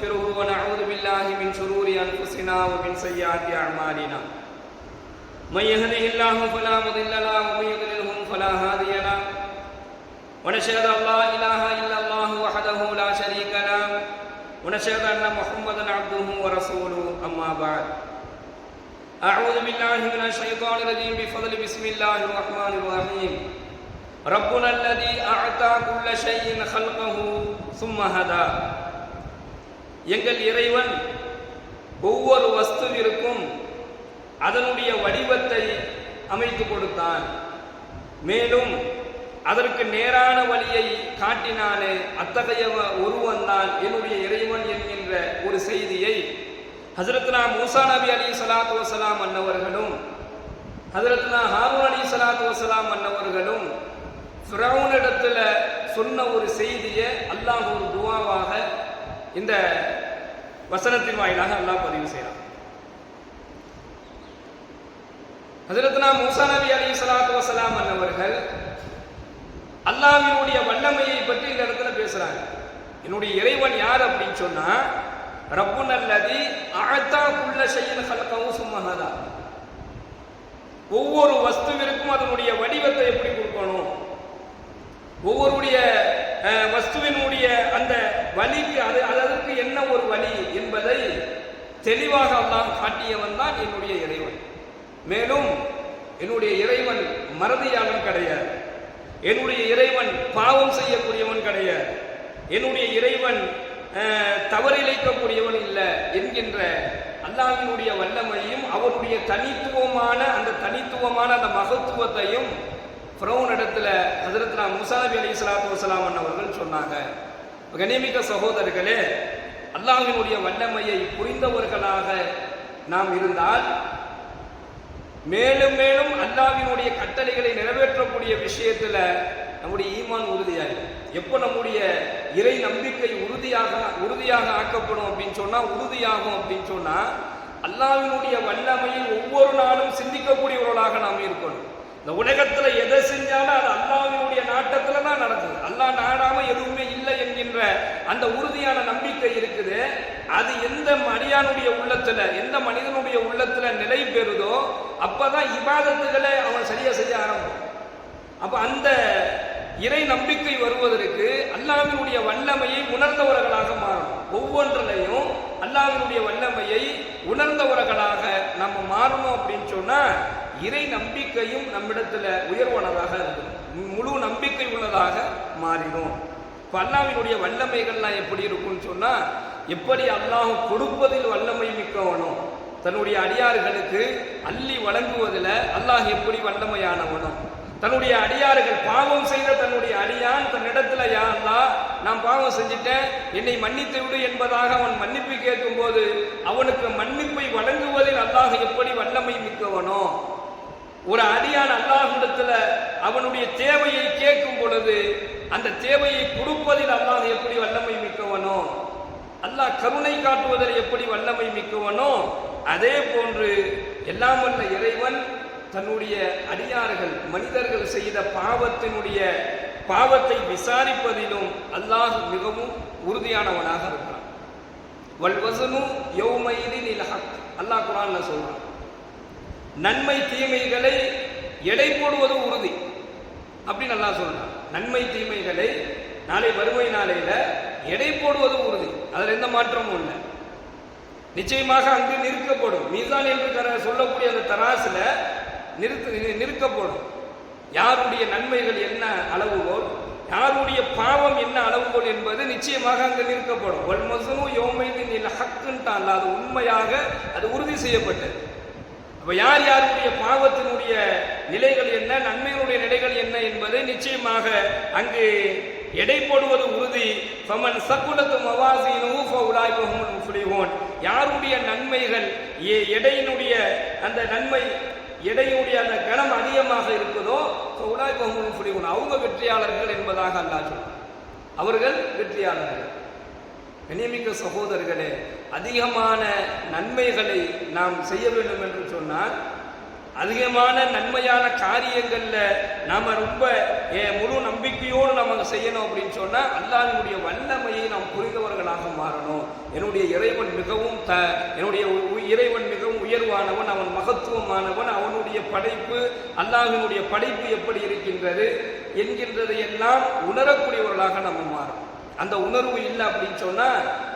ونستغفره ونعوذ بالله من شرور أنفسنا ومن سيئات أعمالنا من يهده الله فلا مضل له ومن يضلل فلا هادي له ونشهد أن لا إله إلا الله وحده لا شريك له ونشهد أن محمدا عبده ورسوله أما بعد أعوذ بالله من الشيطان الرجيم بفضل بسم الله الرحمن الرحيم ربنا الذي أعطى كل شيء خلقه ثم هدى எங்கள் இறைவன் ஒவ்வொரு வஸ்துவிற்கும் அதனுடைய வடிவத்தை அமைத்து கொடுத்தான். மேலும் அதற்கு நேரான வழியை காட்டினானே அத்தகைய ஒருவன்தான் என்னுடைய இறைவன் என்கின்ற ஒரு செய்தியை ஹஜ்ரத்னா மூசா நபி அலைஹிஸ்ஸலாத்து வஸ்ஸலாம் அன்னவர்களும் ஹஜ்ரத்னா ஹாரூன் அலைஹிஸ்ஸலாத்து வஸ்ஸலாம் அன்னவர்களும் ஃபிரௌனிடத்துல சொன்ன ஒரு செய்தியை அல்லாஹ் ஒரு துஆவாக இந்த வசனத்தின் வாயிலாக அல்லாஹ் பதிவு செய்யலாம். ஹஜ்ரத்னா மூசா நபி அலைஹிஸ்ஸலாத்து வஸ்ஸலாம் அன்னவர்கள் அல்லாஹ்வினுடைய வல்லமையை பற்றி இந்த இடத்துல பேசுறாங்க. என்னுடைய இறைவன் யார் அப்படின்னு சொன்னா ரப்புனல்லதி அஅதா குல்ல ஷைஇன் ஹலகஹு சும்ம ஹதா. ஒவ்வொரு வஸ்துவிற்கும் அதனுடைய வடிவத்தை எப்படி கொடுக்கணும், ஒவ்வொருடைய வஸ்துவினுடைய அந்த வலிக்கு அதற்கு என்ன ஒரு வழி என்பதை தெளிவாக அல்லாஹ் காட்டியவன் தான் என்னுடைய இறைவன். மேலும் என்னுடைய இறைவன் மறதியாளன் கிடையாது, என்னுடைய இறைவன் பாவம் செய்யக்கூடியவன் கிடையாது, என்னுடைய இறைவன் தவறிழைக்கக்கூடியவன் இல்லை என்கின்ற அல்லாஹ்வினுடைய வல்லமையும் அவருடைய தனித்துவமான அந்த மகத்துவத்தையும் ஃபிரௌன் இடத்துல ஹஜ்ரத்னா மூசா நபி அலைஹிஸ்ஸலாத்து வஸ்ஸலாம் அவர்கள் சொன்னாங்க. கண்ணியமிக்க சகோதரர்களே, அல்லாஹ்வினுடைய வல்லமையை புரிந்தவர்களாக நாம் இருந்தால் மேலும் மேலும் அல்லாஹ்வினுடைய கட்டளைகளை நிறைவேற்றக்கூடிய விஷயத்துல நம்முடைய ஈமான் உறுதியாகும். எப்போ நம்முடைய இறை நம்பிக்கை உறுதியாக ஆக்கப்படும் அப்படின்னு சொன்னா உறுதியாகும் அப்படின்னு சொன்னா அல்லாஹ்வினுடைய வல்லமையை ஒவ்வொரு நாளும் சிந்திக்கக்கூடியவர்களாக நாம் இருக்கணும். இந்த உலகத்துல எதை செஞ்சாலும் அது அல்லாஹ்வினுடைய நாட்டத்துல தான் நடக்குது. அல்லாஹ் நாடாம எதுவுமே இல்லை என்கின்ற அந்த உறுதியான நம்பிக்கை இருக்குது. அது எந்த மனிதனுடைய உள்ளத்துல நிலை பெறுதோ அப்பதான் இபாதத்துகளை அவன் சரியா செய்ய ஆரம்பிக்கும். அப்ப அந்த இறை நம்பிக்கை வருவதற்கு அல்லாஹ்வினுடைய வல்லமையை உணர்ந்தவர்களாக மாறணும். ஒவ்வொன்றிலையும் அல்லாஹ்வினுடைய வல்லமையை உணர்ந்தவர்களாக நம்ம மாறணும் அப்படின்னு சொன்னா இறை நம்பிக்கையும் நம்மிடத்துல உயர்வானதாக இருக்கும், முழு நம்பிக்கை உள்ளதாக மாறிடும். இப்ப அல்லாஹ்வினுடைய வல்லமைகள்லாம் எப்படி இருக்கும்னு சொன்னா, எப்படி அல்லாஹ் கொடுப்பதில் வல்லமை மிக்கவனோ தன்னுடைய அடியார்களுக்கு அள்ளி வழங்குவதில் அல்லாஹ் எப்படி வல்லமையானவனோ, தன்னுடைய அடியார்கள் பாவம் செய்த தன்னுடைய அடியான் தன்னிடத்துல யா அல்லாஹ் நான் பாவம் செஞ்சிட்டேன் என்னை மன்னித்து விடு என்பதாக அவன் மன்னிப்பு கேட்கும் போது அவனுக்கு மன்னிப்பை வழங்குவதில் அல்லாஹ் எப்படி வல்லமை மிக்கவனோ, ஒரு அடியான் அல்லாஹ்விடத்துல அவனுடைய தேவையை கேட்கும் பொழுது அந்த தேவையை கொடுப்பதில் அல்லாஹ் எப்படி வல்லமை மிக்கவனோ, அல்லாஹ் கருணை காட்டுவதில் எப்படி வல்லமை மிக்கவனோ, அதே போன்று எல்லாம் வல்ல இறைவன் தன்னுடைய அடியார்கள் மனிதர்கள் செய்த பாவத்தை விசாரிப்பதிலும் அல்லாஹ் மிகவும் உறுதியானவனாக இருக்கிறான். வல்வசனு யௌமைதினில் ஹக், அல்லாஹ் குர்ஆன்ல சொல்றான். நன்மை தீமைகளை எடை போடுவது உறுதி அப்படின்னு அல்லாஹ் சொல்றான். நன்மை தீமைகளை நாளை வறுமை நாளையில எடை போடுவது உறுதி, அதுல எந்த மாற்றமும் இல்லை. நிச்சயமாக அங்கு நிறுக்கப்படும். மீசான் என்று சொல்லக்கூடிய அந்த தராசுல நிறுக்கப்படும். யாருடைய நன்மைகள் என்ன அளவுகோல், யாருடைய பாவம் என்ன அளவுகோல் என்பது நிச்சயமாக அங்கு நிறுக்கப்படும். வல்மஸ்னு யௌமைதினில் ஹக்குன்ட்டான், அது உண்மையாக அது உறுதி செய்யப்பட்டது. அப்ப யாருடைய பாவத்தினுடைய நிலைகள் என்ன, நன்மைகளுடைய நிலைகள் என்ன என்பதை நிச்சயமாக அங்கு எடை போடுவது உறுதி. ஃபமன் சகுலத்து மவாஸீனுஹு ஃபஉலாயிக ஹுமுல் முஃப்லிஹூன், யாருடைய நன்மைகள் எடையினுடைய அந்த அந்த கணம் அதிகமாக இருக்குதோ ஃபஉலாயிக ஹுமுல் முஃப்லிஹூன், அவங்க வெற்றியாளர்கள் என்பதாக அல்லாஹ் சொல்றார். அவர்கள் வெற்றியாளர்கள். கண்ணியமிக்க சகோதரர்களே, அதிகமான நன்மைகளை நாம் செய்ய வேண்டும் என்று சொன்னால் அதிகமான நன்மையான காரியங்கள்ல நாம ரொம்ப முழு நம்பிக்கையோடு நம்ம செய்யணும் அப்படின்னு சொன்னா அல்லாஹ்வினுடைய வல்லமையை நாம் புரிந்தவர்களாக மாறணும். என்னுடைய இறைவன் மிகவும் உயர்வானவன், அவன் மகத்துவமானவன், அவனுடைய படைப்பு, அல்லாஹ்வினுடைய படைப்பு எப்படி இருக்கின்றது என்கின்றதை எல்லாம் உணரக்கூடியவர்களாக நம்ம மாறும். அந்த உணர்வு இல்லை அப்படின்னு சொன்னா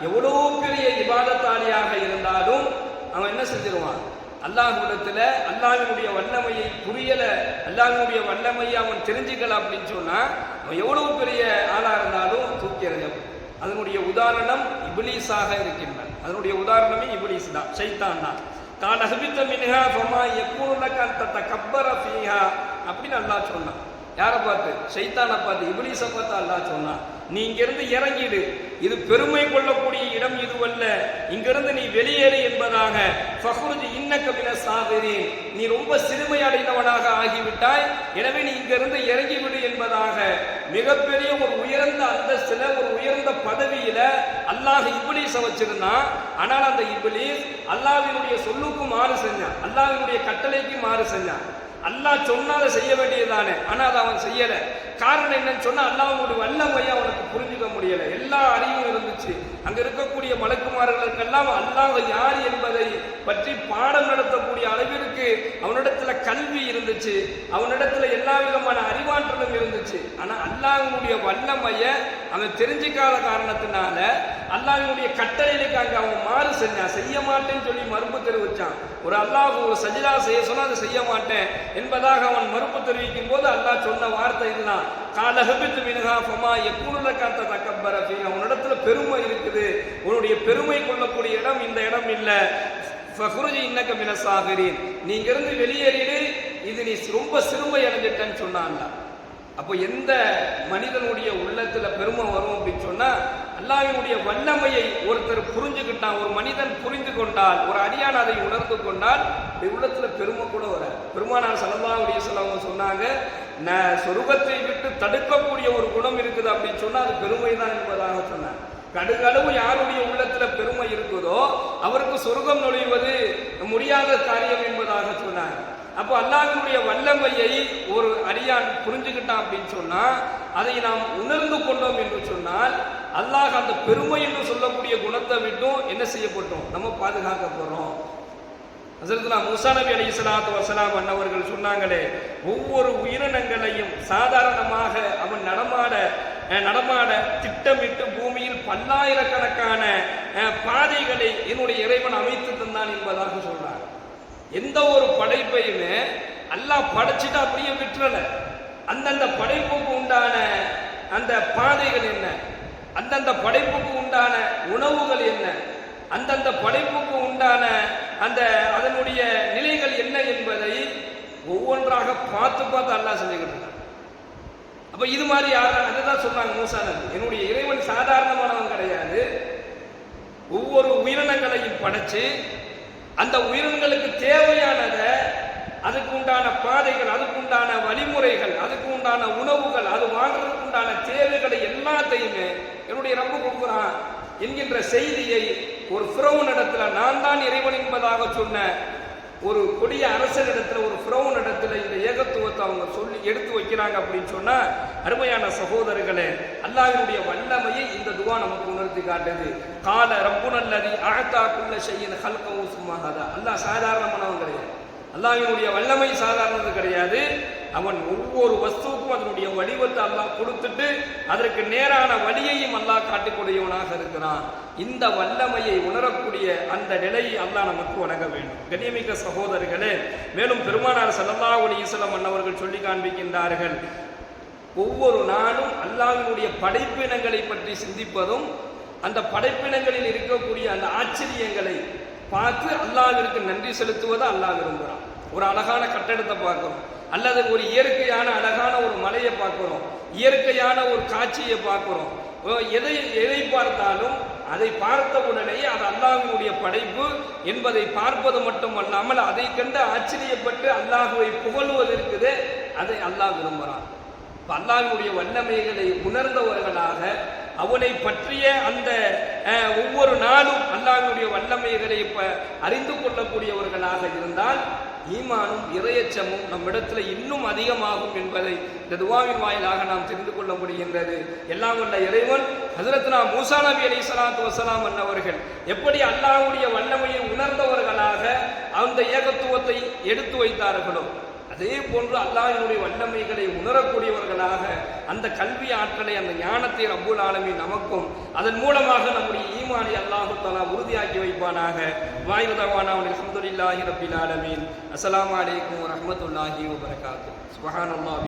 எவ்வளோ பெரிய இபாதத்தாளியாக இருந்தாலும் அவன் என்ன செஞ்சிருவான்? அல்லாஹ்விடத்துல அல்லாஹ்வினுடைய வல்லமையை புரியல, அல்லாஹ்வினுடைய வல்லமையை அவன் தெரிஞ்சுக்கல அப்படின்னு சொன்னா அவன் எவ்வளவு பெரிய ஆளா இருந்தாலும் தூக்கி எறியப்படும். அதனுடைய உதாரணம் இப்லீஸாக இருக்கின்றான். அதனுடைய உதாரணமே இப்லீஸ் தான், ஷைத்தான் தான். கால ஹபித்த மின்ஹா ஃபமா யகூனு லக அன் ததகப்பர ஃபீஹா அப்படின்னு அல்லாஹ் சொன்னான். யாரை பார்த்து? ஷைத்தானை பார்த்து, இப்லீஸை பார்த்து அல்லாஹ் சொன்னான், நீ இங்கிருந்து இறங்கிடு, இது பெருமை கொள்ளக்கூடிய இடம் இதுவல்ல, இங்கிருந்து நீ வெளியேறு என்பதாக. ஃபஹ்ருஜ் இன்னக மின சாகிரீன், நீ ரொம்ப சிறுமை அடைந்தவனாக ஆகிவிட்டாய், எனவே நீ இங்கிருந்து இறங்கிவிடு என்பதாக. மிகப்பெரிய ஒரு உயர்ந்த அந்தஸ்துல, ஒரு உயர்ந்த பதவியில அல்லாஹ் இப்லீஸை வச்சிருந்தான். ஆனால் அந்த இப்லீஸ் அல்லாஹ்வினுடைய சொல்லுக்கு மாறு செஞ்சான், அல்லாஹ்வினுடைய கட்டளைக்கு மாறு செஞ்சான். அல்லாஹ் சொன்னால செய்ய வேண்டியதானே, ஆனா அதை அவன் செய்யல. காரணம் என்னன்னு சொன்னா அல்லாஹ்வுடைய வல்லமையை அவனுக்கு புரிஞ்சுக்க முடியல. எல்லா அறிவும் இருந்துச்சு, அங்க இருக்கக்கூடிய மலக்குமார்களுக்கெல்லாம் அல்லாஹ் யார் என்பதை பற்றி பாடம் நடத்தக்கூடிய அளவிற்கு அவனிடத்துல கல்வி இருந்துச்சு, அவனிடத்துல எல்லா விதமான அறிவாற்றலும் இருந்துச்சு. ஆனா அல்லாஹ்வுடைய வல்லமையை அவன் தெரிஞ்சுக்காத காரணத்தினால அல்லாஹ்வுடைய கட்டளைக்கு அங்க அவன் மாறு செஞ்சான், செய்ய மாட்டேன்னு சொல்லி மறுப்பு தெரிவிச்சான். ஒரு அல்லாஹ் ஒரு சஜிதா செய்ய சொன்னா அதை செய்ய மாட்டேன் என்பதாக அவன் மறுப்பு தெரிவிக்கும் போது அல்லாஹ் சொன்ன வார்த்தை இதுதான், கால ஹபித்து மின்ஹா ஃபமா யகூனு லக அன் ததகப்பர ஃபீஹா, உன்னிடத்துல பெருமை இருக்குது, உன்னுடைய பெருமை கொள்ளக்கூடிய இடம் இந்த இடம் இல்ல. ஃபஹ்ருஜ் இன்னக மின சாகிரீன், நீ இங்கிருந்து வெளியேறிடு, இது நீ ரொம்ப சிறுமை அடைஞ்சிட்டன்னு சொன்னான். அப்போ எந்த மனிதனுடைய உள்ளத்துல பெருமை வரும் அப்படின்னு சொன்னா அல்லாஹ்வினுடைய வல்லமையை ஒருத்தர் புரிஞ்சுக்கிட்டான், ஒரு மனிதன் புரிந்து கொண்டால், ஒரு அடியான் அதை உணர்ந்து கொண்டால் உள்ளத்துல பெருமை கூட வர. பெருமானார் ஸல்லல்லாஹு அலைஹி வஸல்லம் சொன்னாங்க, சொர்க்கத்தை விட்டு தடுக்கக்கூடிய ஒரு குணம் இருக்குது அப்படின்னு சொன்னா அது பெருமை தான் என்பதாக சொன்னாங்க. கடுகளவு யாருடைய உள்ளத்துல பெருமை இருக்குதோ அவருக்கு சொர்க்கம் நுழைவது முடியாத காரியம் என்பதாக சொன்னாங்க. அப்போ அல்லாஹ்வுடைய வல்லமையை ஒரு அடியான் புரிஞ்சுக்கிட்டான் அப்படின்னு சொன்னா, அதை நாம் உணர்ந்து கொண்டோம் என்று சொன்னால் அல்லாஹ் அந்த பெருமை என்று சொல்லக்கூடிய குணத்தை விட்டும் என்ன செய்யப்பட்டோம்? நம்ம பாதுகாக்கப்படுறோம். ஹஸரத்துனா மூஸா நபி அலைஹிஸ்ஸலாத்து வஸலாம் அன்னவர்கள் சொன்னாங்களே, ஒவ்வொரு உயிரினங்களையும் சாதாரணமாக அவன் நடமாட திட்டமிட்டு பூமியில் பல்லாயிரக்கணக்கான பாதைகளை என்னுடைய இறைவன் அமைத்து தந்தான் என்பதாக சொல்றார். எந்த ஒரு படைப்பையுமே அல்லாஹ் படைச்சிட்டு அப்படியே விட்டுறல. அந்தந்த படைப்புக்கு உண்டான அந்த பாதைகள் என்ன, அந்தந்த படைப்புக்கு உண்டான உணவுகள் என்ன, அந்தந்த படைப்புக்கு உண்டான அந்த அதனுடைய நிலைகள் என்ன என்பதை ஒவ்வொன்றாக பார்த்து பார்த்து அல்லாஹ் செஞ்சுக்கிட்டு இருக்கான். அப்ப இது மாதிரி யாரும் அதுதான் சொன்னாங்க மூஸா நபி, என்னுடைய இறைவன் சாதாரணமானவன் கிடையாது, ஒவ்வொரு உயிரினங்களையும் படைச்சு அந்த உயிரினங்களுக்கு தேவையானதை, அதுக்கு உண்டான பாதைகள், அதுக்கு உண்டான வழிமுறைகள், அதுக்கு உண்டான உணவுகள், அது வாழ்றதுக்கு உண்டான தேவைகளை எல்லாத்தையுமே என்னுடைய ரப்பு கொடுக்குறான் என்கின்ற செய்தியை ஒரு ஃபிரௌன் இடத்துல, நான் தான் இறைவன் என்பதாக சொன்ன ஒரு கொடிய அரசனிடத்துல, ஒரு ஃபிரௌன் இடத்துல இந்த ஏகத்துவத்தை அவங்க சொல்லி எடுத்து வைக்கிறாங்க அப்படின்னு சொன்னா, அருமையான சகோதரர்களே, அல்லாஹ்வினுடைய வல்லமையை இந்த துவா நமக்கு உணர்த்தி காட்டுது. கால ரப்புனல்லதி அஅதா குல்ல ஷைஇன் ஹல்கஹு சும்மா ஹதா. அல்லாஹ் சாதாரணமானவன் கிடையாது, அல்லாஹ்வினுடைய வல்லமை சாதாரணது கிடையாது. அவன் ஒவ்வொரு வஸ்துவுக்கும் அதனுடைய வடிவத்தை அல்லாஹ் கொடுத்துட்டு அதற்கு நேரான வழியையும் அல்லாஹ் காட்டிக்கூடியவனாக இருக்கிறான். இந்த வல்லமையை உணரக்கூடிய அந்த நிலையை அல்லாஹ் நமக்கு வழங்க வேண்டும். கண்ணியமிக்க சகோதரர்களே, மேலும் பெருமானார் ஸல்லல்லாஹு அலைஹி வஸல்லம் அன்னவர்கள் சொல்லி காண்பிக்கின்றார்கள், ஒவ்வொரு நாளும் அல்லாஹ்வினுடைய படைப்பினங்களை பற்றி சிந்திப்பதும், அந்த படைப்பினங்களில் இருக்கக்கூடிய அந்த ஆச்சரியங்களை பார்த்து அல்லாஹ்விற்கு நன்றி செலுத்துவதை அல்லாஹ் விரும்புகிறான். ஒரு அழகான கட்டடத்தை பார்க்கிறோம், அல்லது ஒரு இயற்கையான அழகான ஒரு மலையை பார்க்கிறோம், இயற்கையான ஒரு காட்சியை பார்க்கிறோம். எதை பார்த்தாலும் அதை பார்த்த உடனே அது அல்லாஹ்வினுடைய படைப்பு என்பதை பார்ப்பது மட்டுமல்லாமல் அதை கண்டு ஆச்சரியப்பட்டு அல்லாஹ்வை புகழ்வது இருக்குது, அதை அல்லாஹ் விரும்புகிறான். அல்லாஹ்வினுடைய வல்லமைகளை உணர்ந்தவர்களாக, அவனை பற்றிய அந்த ஒவ்வொரு நாளும் அல்லாஹ்வினுடைய வல்லமைகளை அறிந்து கொள்ளக்கூடியவர்களாக இருந்தால் ஈமானும் இறையச்சமும் நம்மிடத்தில் இன்னும் அதிகமாகும் என்பதை இந்த துவாவின் வாயிலாக நாம் தெரிந்து கொள்ள முடிகின்றது. எல்லாம் வல்ல இறைவன் ஹஜ்ரத்னா மூசா நபி அலைஹிஸ்ஸலாத்து வஸ்ஸலாம் அவர்கள் எப்படி அல்லாஹ்வுடைய வல்லமையை உணர்ந்தவர்களாக அந்த ஏகத்துவத்தை எடுத்து வைத்தார்களோ, அதே போன்று அல்லாஹ்வினுடைய வல்லமைகளை உணரக்கூடியவர்களாக அந்த கல்வி ஆற்றலை, அந்த ஞானத்தை ரப்புல் ஆலமீன் நமக்கும் அதன் மூலமாக நம்முடைய ஈமானை அல்லாஹ் தஆலா உறுதியாக்கி வைப்பானாக. வாயிரதவானா அல்ஹம்துலில்லாஹி ரப்பில் ஆலமீன். அஸ்ஸலாமு அலைக்கும் வரஹ்மத்துல்லாஹி வபரகாத்துஹு. சுப்ஹானல்லாஹ்.